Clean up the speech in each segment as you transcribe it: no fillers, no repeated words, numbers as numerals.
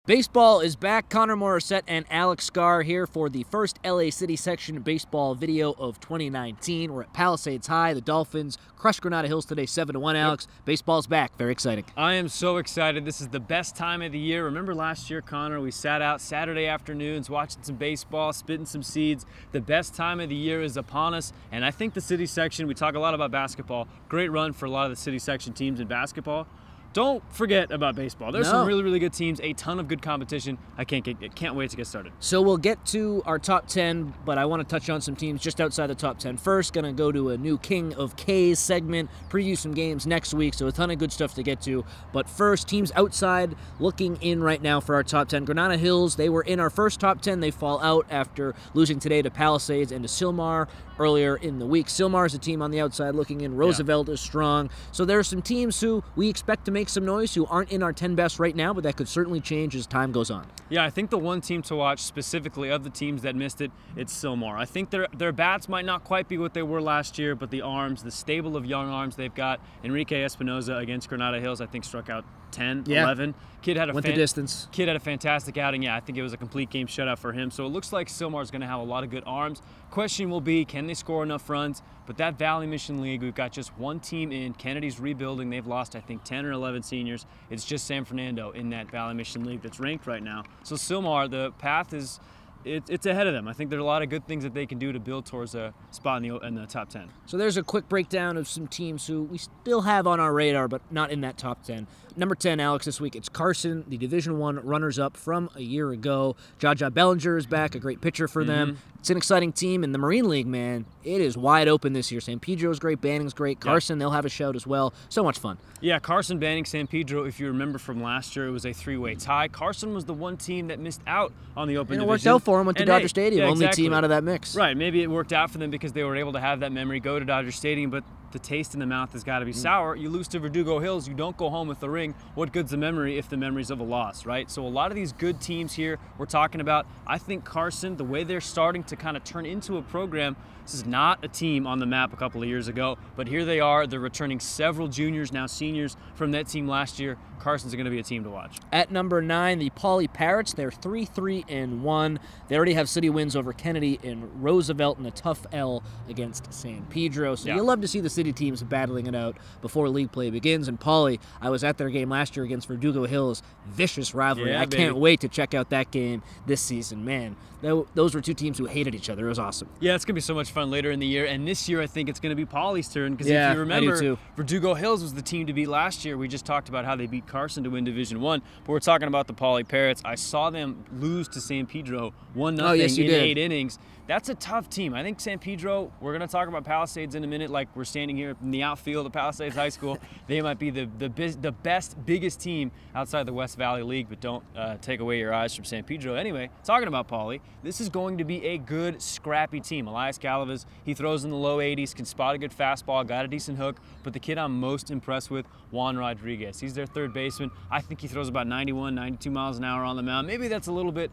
Baseball is back. Connor Morissette and Alex Scar here for the first LA City Section baseball video of 2019. We're at Palisades High. The Dolphins crushed Granada Hills today 7-1, Alex. Yep. Baseball's back. Very exciting. I am so excited. This is the best time of the year. Remember last year, Connor, we sat out Saturday afternoons watching some baseball, spitting some seeds. The best time of the year is upon us, and I think the City Section, we talk a lot about basketball, great run for a lot of the City Section teams in basketball. Don't forget about baseball. There's some really, really good teams, a ton of good competition. I can't wait to get started. So we'll get to our top 10, but I want to touch on some teams just outside the top 10 first. Going to go to a new King of K's segment, preview some games next week, so a ton of good stuff to get to. But first, teams outside looking in right now for our top 10. Granada Hills, they were in our first top 10. They fall out after losing today to Palisades and to Sylmar earlier in the week. Sylmar is a team on the outside looking in. Roosevelt is strong. So there are some teams who we expect to make some noise who aren't in our 10 best right now, but that could certainly change as time goes on. Yeah, I think the one team to watch specifically of the teams that missed it, it's Sylmar. I think their bats might not quite be what they were last year, but the arms, the stable of young arms they've got. Enrique Espinoza against Granada Hills, I think struck out 10, 11. Kid had went the distance. Kid had a fantastic outing. Yeah, I think it was a complete game shutout for him. So it looks like Sylmar is going to have a lot of good arms. Question will be, can they score enough runs? But that Valley Mission League, we've got just one team in. Kennedy's rebuilding. They've lost, I think, 10 or 11 seniors. It's just San Fernando in that Valley Mission League that's ranked right now. So Sylmar, the path is it's ahead of them. I think there are a lot of good things that they can do to build towards a spot in the top 10. So there's a quick breakdown of some teams who we still have on our radar, but not in that top 10. Number 10, Alex, this week, it's Carson, the Division I runners-up from a year ago. Jaja Bellinger is back, a great pitcher for them. It's an exciting team. In the Marine League, man, it is wide open this year. San Pedro's great, Banning's great. Carson, they'll have a shout as well. So much fun. Yeah, Carson, Banning, San Pedro, if you remember from last year, it was a three-way tie. Carson was the one team that missed out on the open division. It worked out for him, went to Dodger Stadium, only team out of that mix. Right, maybe it worked out for them because they were able to have that memory, go to Dodger Stadium, but the taste in the mouth has got to be sour. You lose to Verdugo Hills, you don't go home with the ring. What good's the memory if the memory's of a loss, right? So a lot of these good teams here we're talking about, I think Carson, the way they're starting to kind of turn into a program, this is not a team on the map a couple of years ago, but here they are. They're returning several juniors, now seniors, from that team last year. Carson's going to be a team to watch. At number 9, the Poly Parrots. They're 3-3-1. They already have city wins over Kennedy and Roosevelt and a tough L against San Pedro. So you love to see the city teams battling it out before league play begins. And Poly, I was at their game last year against Verdugo Hills. Vicious rivalry. I can't wait to check out that game this season. Man, those were two teams who hated each other. It was awesome. Yeah, it's going to be so much fun later in the year. And this year, I think it's going to be Poly's turn. Because if you remember, Verdugo Hills was the team to beat last year. We just talked about how they beat Carson to win Division I. But we're talking about the Poly Parrots. I saw them lose to San Pedro 1-0 in 8 innings. That's a tough team. I think San Pedro, we're going to talk about Palisades in a minute, like we're standing here in the outfield of Palisades High School. They might be the best, biggest team outside the West Valley League, but don't take away your eyes from San Pedro. Anyway, talking about Poly, this is going to be a good, scrappy team. Elias Galavas, he throws in the low 80s, can spot a good fastball, got a decent hook, but the kid I'm most impressed with, Juan Rodriguez. He's their third baseman. I think he throws about 91, 92 miles an hour on the mound. Maybe that's a little bit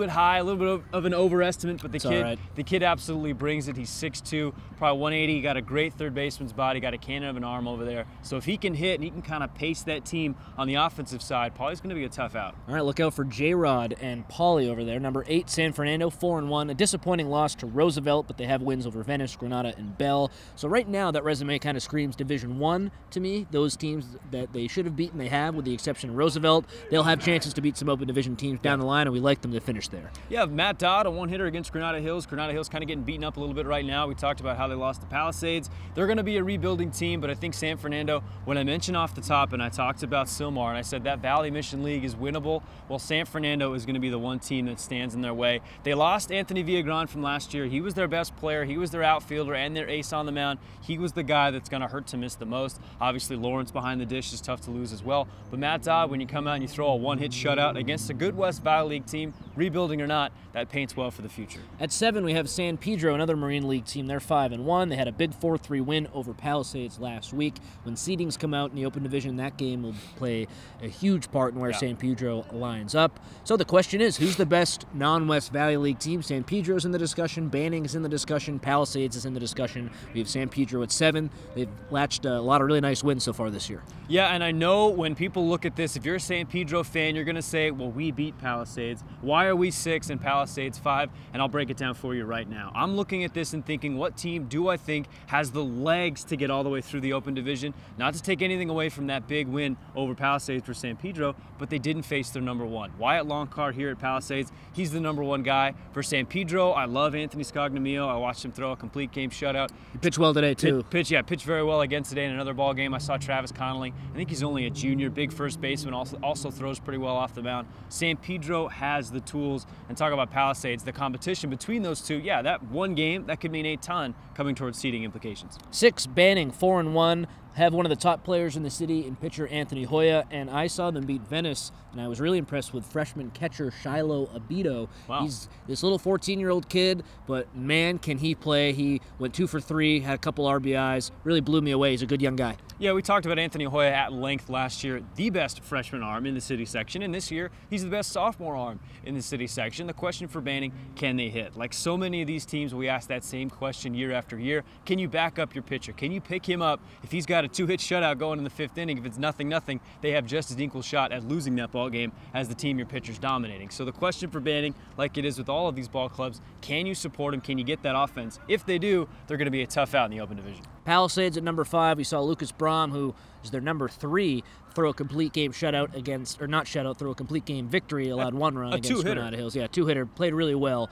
high, a little bit of an overestimate, but the kid absolutely brings it. He's 6'2", probably 180. He got a great third baseman's body, got a cannon of an arm over there. So if he can hit and he can kind of pace that team on the offensive side, Poly's going to be a tough out. All right, look out for J-Rod and Poly over there. Number 8, San Fernando, 4-1. A disappointing loss to Roosevelt, but they have wins over Venice, Granada, and Bell. So right now, that resume kind of screams Division I to me. Those teams that they should have beaten, they have, with the exception of Roosevelt. They'll have chances to beat some open division teams down the line, and we like them to finish there. Yeah, Matt Dodd, a one-hitter against Granada Hills. Granada Hills kind of getting beaten up a little bit right now. We talked about how they lost to Palisades. They're going to be a rebuilding team, but I think San Fernando, when I mentioned off the top and I talked about Sylmar and I said that Valley Mission League is winnable, well, San Fernando is going to be the one team that stands in their way. They lost Anthony Villagran from last year. He was their best player. He was their outfielder and their ace on the mound. He was the guy that's going to hurt to miss the most. Obviously, Lawrence behind the dish is tough to lose as well. But Matt Dodd, when you come out and you throw a one-hit shutout against a good West Valley League team, rebuilding or not, that paints well for the future. At 7, we have San Pedro, another Marine League team. They're 5-1. They had a big 4-3 win over Palisades last week. When seedings come out in the open division, that game will play a huge part in where San Pedro lines up. So the question is, who's the best non-West Valley League team? San Pedro's in the discussion. Banning is in the discussion. Palisades is in the discussion. We have San Pedro at 7. They've latched a lot of really nice wins so far this year. Yeah, and I know when people look at this, if you're a San Pedro fan, you're going to say, well, we beat Palisades. Why are we 6 and Palisades 5? And I'll break it down for you right now. I'm looking at this and thinking, what team do I think has the legs to get all the way through the Open Division? Not to take anything away from that big win over Palisades for San Pedro, but they didn't face their number 1. Wyatt Longcar here at Palisades, he's the number 1 guy. For San Pedro, I love Anthony Scognamillo. I watched him throw a complete game shutout. He pitched well today, too. Pitched very well again today in another ball game. I saw Travis Connolly. I think he's only a junior, big first baseman, also throws pretty well off the mound. San Pedro has the tools. And talk about Palisades, the competition between those two, yeah, that one game, that could mean a ton coming towards seeding implications. 6 Banning, 4-1. Have one of the top players in the city in pitcher Anthony Hoya, and I saw them beat Venice, and I was really impressed with freshman catcher Shiloh Abito. Wow. He's this little 14-year-old kid, but man, can he play. He went 2 for 3, had a couple RBIs, really blew me away. He's a good young guy. Yeah, we talked about Anthony Hoya at length last year, the best freshman arm in the city section, and this year, he's the best sophomore arm in the city section. The question for Banning, can they hit? Like so many of these teams, we ask that same question year after year. Can you back up your pitcher? Can you pick him up if he's got a 2-hit shutout going in the 5th inning? If it's 0-0, they have just as equal shot at losing that ball game as the team your pitcher's dominating. So the question for Banning, like it is with all of these ball clubs, can you support him? Can you get that offense? If they do, they're going to be a tough out in the Open Division. Palisades at number 5, we saw Lucas Brahm, who is their number 3, throw a complete game shutout against, or not shutout, throw a complete game victory, allowed 1 run against Granada Hills. Yeah, 2-hitter, played really well.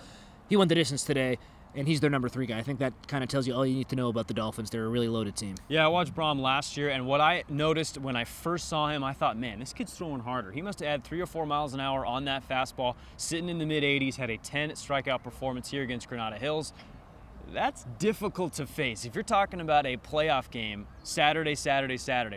He went the distance today, and he's their number 3 guy. I think that kind of tells you all you need to know about the Dolphins. They're a really loaded team. Yeah, I watched Brahm last year, and what I noticed when I first saw him, I thought, man, this kid's throwing harder. He must have had 3 or 4 miles an hour on that fastball, sitting in the mid-80s, had a 10 strikeout performance here against Granada Hills. That's difficult to face. If you're talking about a playoff game, Saturday,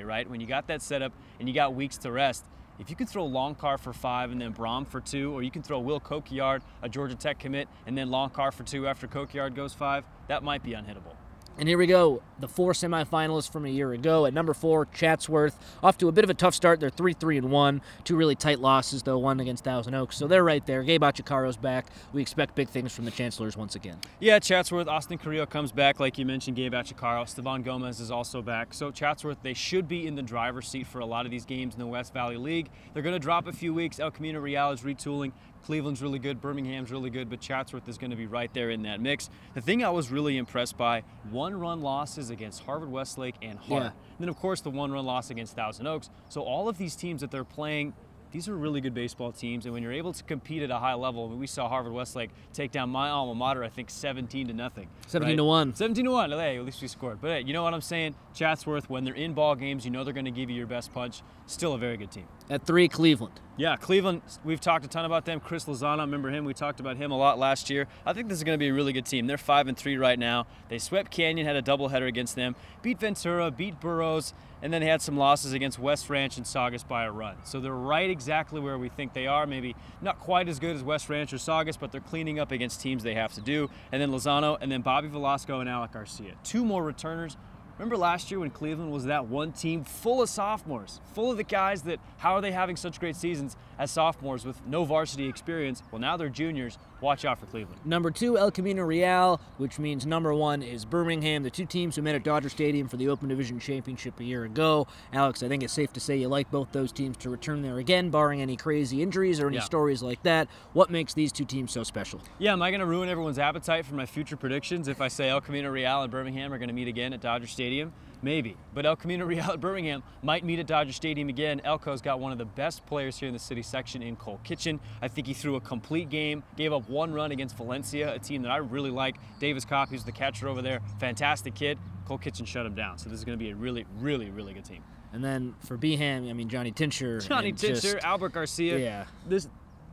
right? When you got that set up and you got weeks to rest, if you can throw Longcar for 5 and then Brahm for 2, or you can throw Will Kokiard, a Georgia Tech commit, and then Longcar for 2 after Kokiard goes 5, that might be unhittable. And here we go, the 4 semifinalists from a year ago. At number 4, Chatsworth, off to a bit of a tough start. They're 3-3-1. 2 really tight losses, though, one against Thousand Oaks. So they're right there. Gabe Achicaro's back. We expect big things from the Chancellors once again. Yeah, Chatsworth, Austin Carrillo comes back, like you mentioned, Gabe Achicaro. Stevan Gomez is also back. So Chatsworth, they should be in the driver's seat for a lot of these games in the West Valley League. They're going to drop a few weeks. El Camino Real is retooling. Cleveland's really good, Birmingham's really good, but Chatsworth is going to be right there in that mix. The thing I was really impressed by, 1-run losses against Harvard Westlake and Hart. Yeah. And then, of course, the 1-run loss against Thousand Oaks. So all of these teams that they're playing, these are really good baseball teams, and when you're able to compete at a high level, I mean, we saw Harvard Westlake take down my alma mater, I think 17-0. 17-1. 17-1. Hey, at least we scored. But hey, you know what I'm saying? Chatsworth, when they're in ball games, you know they're going to give you your best punch. Still a very good team. At 3, Cleveland. Yeah, Cleveland, we've talked a ton about them. Chris Lozano, remember him? We talked about him a lot last year. I think this is going to be a really good team. They're 5-3 right now. They swept Canyon, had a doubleheader against them, beat Ventura, beat Burroughs, and then they had some losses against West Ranch and Saugus by a run. So they're right exactly where we think they are. Maybe not quite as good as West Ranch or Saugus, but they're cleaning up against teams they have to do. And then Lozano, and then Bobby Velasco and Alec Garcia. 2 more returners. Remember last year when Cleveland was that one team full of sophomores, full of the guys that, how are they having such great seasons as sophomores with no varsity experience? Well, now they're juniors. Watch out for Cleveland. Number 2, El Camino Real, which means number 1 is Birmingham. The 2 teams who met at Dodger Stadium for the Open Division Championship a year ago. Alex, I think it's safe to say you like both those teams to return there again, barring any crazy injuries or any stories like that. What makes these 2 teams so special? Yeah, am I going to ruin everyone's appetite for my future predictions if I say El Camino Real and Birmingham are going to meet again at Dodger Stadium? Maybe. But El Camino Real at Birmingham might meet at Dodger Stadium again. Elko's got one of the best players here in the city section in Cole Kitchen. I think he threw a complete game, gave up 1 run against Valencia, a team that I really like. Davis Kopp, who's the catcher over there, fantastic kid. Cole Kitchen shut him down. So this is going to be a really, really, really good team. And then for Beeham, I mean, Johnny Tincher, Albert Garcia. Yeah.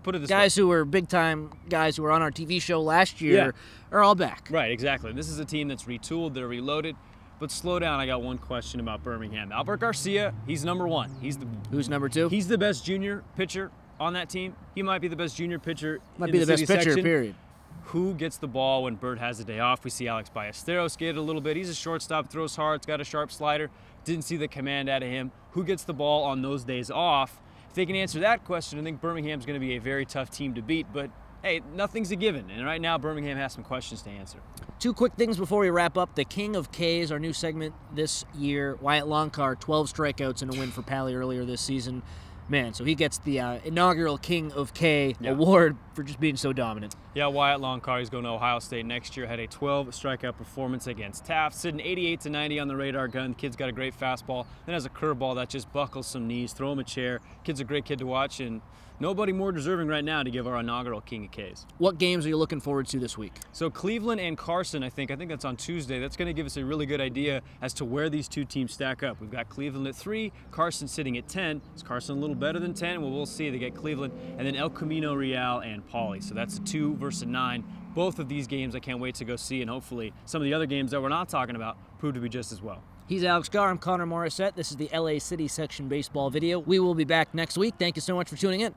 Put it this guys way. who were big-time guys who were on our TV show last year are all back. Right, exactly. This is a team that's retooled, they're reloaded. But slow down, I got one question about Birmingham. Albert Garcia, he's number 1. Who's number 2? He's the best junior pitcher on that team. He might be the best junior pitcher in the best pitcher, section. period. Who gets the ball when Bird has a day off? We see Alex Ballesteros get it a little bit. He's a shortstop, throws hard, he's got a sharp slider. Didn't see the command out of him. Who gets the ball on those days off? If they can answer that question, I think Birmingham's going to be a very tough team to beat. But hey, nothing's a given. And right now, Birmingham has some questions to answer. Two quick things before we wrap up. The King of K's, our new segment this year. Wyatt Longcar, 12 strikeouts and a win for Pally earlier this season. Man, so he gets the inaugural King of K award for just being so dominant. Yeah, Wyatt Longcar, he's going to Ohio State next year. Had a 12 strikeout performance against Taft, sitting 88 to 90 on the radar gun. The kid's got a great fastball. Then has a curveball that just buckles some knees. Throw him a chair. Kid's a great kid to watch, and nobody more deserving right now to give our inaugural King of K's. What games are you looking forward to this week? So Cleveland and Carson, I think that's on Tuesday. That's going to give us a really good idea as to where these two teams stack up. We've got Cleveland at 3, Carson sitting at 10. Is Carson a little better than 10? Well, we'll see. They get Cleveland, and then El Camino Real and Pauley. So that's a 2 versus 9. Both of these games I can't wait to go see, and hopefully some of the other games that we're not talking about prove to be just as well. He's Alex Garr. I'm Connor Morissette. This is the LA City Section Baseball video. We will be back next week. Thank you so much for tuning in.